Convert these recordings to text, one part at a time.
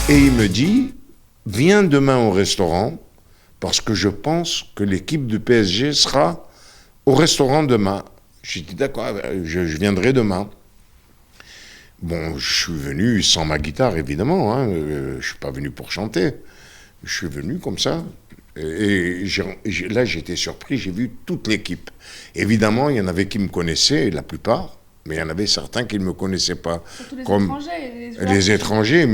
Et il me dit, viens demain au restaurant, parce que je pense que l'équipe du PSG sera au restaurant demain. J'ai dit, d'accord, je viendrai demain. Bon, je suis venu sans ma guitare, évidemment. Hein, je ne suis pas venu pour chanter. Je suis venu comme ça. Et là, j'étais surpris, j'ai vu toute l'équipe. Évidemment, il y en avait qui me connaissaient, la plupart, mais il y en avait certains qui ne me connaissaient pas. Surtout les Comme étrangers. les étrangers,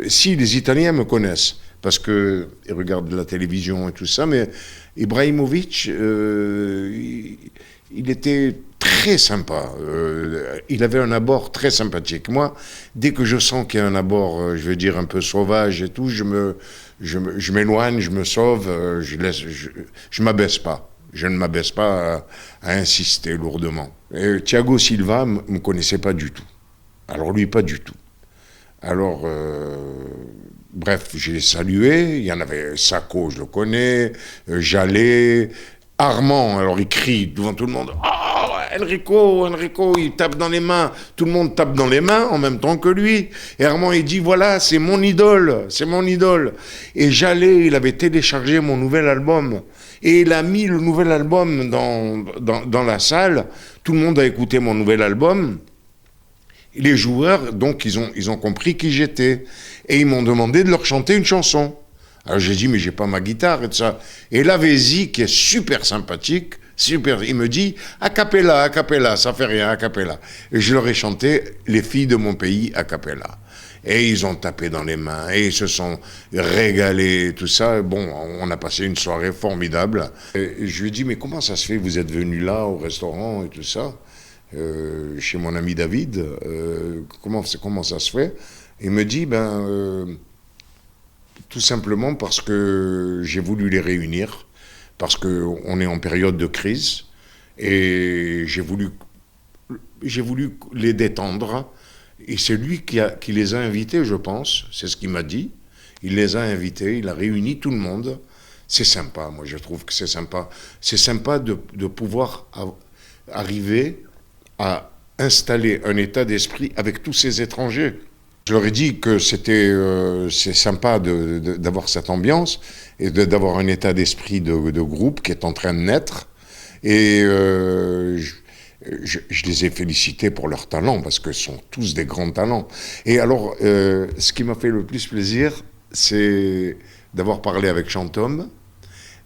si les Italiens me connaissent, parce qu'ils regardent la télévision et tout ça, mais Ibrahimovic, il était très sympa. Il avait un abord très sympathique. Moi, dès que je sens qu'il y a un abord, je veux dire, un peu sauvage et tout, je m'éloigne, je me sauve, je m'abaisse pas. Je ne m'abaisse pas à insister lourdement. Et Thiago Silva ne me connaissait pas du tout. Alors lui, pas du tout. Alors, bref, j'ai salué. Il y en avait Sacco, je le connais, Jallet, Armand. Alors il crie devant tout le monde. Oh, Enrico, il tape dans les mains. Tout le monde tape dans les mains en même temps que lui. Et Armand, il dit, voilà, c'est mon idole, c'est mon idole. Et Jallet, il avait téléchargé mon nouvel album. Et il a mis le nouvel album dans la salle. Tout le monde a écouté mon nouvel album. Les joueurs, donc, ils ont compris qui j'étais. Et ils m'ont demandé de leur chanter une chanson. Alors j'ai dit, mais j'ai pas ma guitare et tout ça. Et là, Vézi, qui est super sympathique, il me dit, a cappella, ça fait rien, a cappella. Et je leur ai chanté Les filles de mon pays, a cappella. Et ils ont tapé dans les mains, et ils se sont régalés, tout ça. Bon, on a passé une soirée formidable. Et je lui ai dit, mais comment ça se fait, vous êtes venu là, au restaurant et tout ça, chez mon ami David, comment ça se fait? Il me dit, tout simplement parce que j'ai voulu les réunir, parce qu'on est en période de crise, et j'ai voulu les détendre. Et c'est lui qui les a invités, je pense, c'est ce qu'il m'a dit. Il les a invités, il a réuni tout le monde. C'est sympa, moi je trouve que c'est sympa. C'est sympa de pouvoir arriver à installer un état d'esprit avec tous ces étrangers. Je leur ai dit que c'est sympa d'avoir cette ambiance et d'avoir un état d'esprit de groupe qui est en train de naître. Et je les ai félicités pour leur talent, parce que ce sont tous des grands talents. Et alors, ce qui m'a fait le plus plaisir, c'est d'avoir parlé avec Chantôme,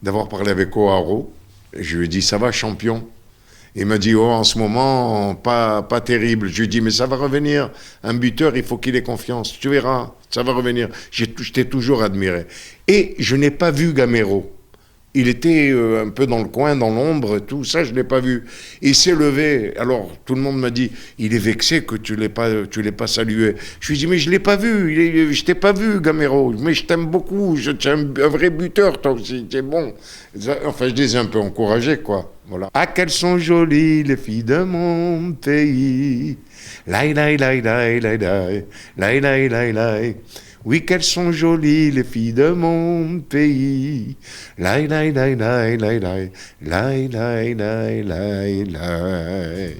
d'avoir parlé avec O'Haro. Je lui ai dit, ça va, champion? Il m'a dit, oh, en ce moment, pas terrible. Je lui ai dit, mais ça va revenir. Un buteur, il faut qu'il ait confiance. Tu verras, ça va revenir. Je t'ai toujours admiré. Et je n'ai pas vu Gamero. Il était un peu dans le coin, dans l'ombre, tout ça, je ne l'ai pas vu. Il s'est levé. Alors, tout le monde m'a dit, il est vexé que tu l'aies pas salué. Je lui ai dit, mais je ne l'ai pas vu. Je t'ai pas vu, Gamero. Mais je t'aime beaucoup. Tu es un vrai buteur, toi aussi. Tu es bon. Enfin, je les ai un peu encouragés, quoi. Voilà. Ah, qu'elles sont jolies, les filles de mon pays. Laï, laï, laï, laï, laï, laï. Laï, laï, laï, laï. Oui, qu'elles sont jolies, les filles de mon pays. Laï, laï, laï, laï, laï, laï. Laï, laï, laï, laï, laï.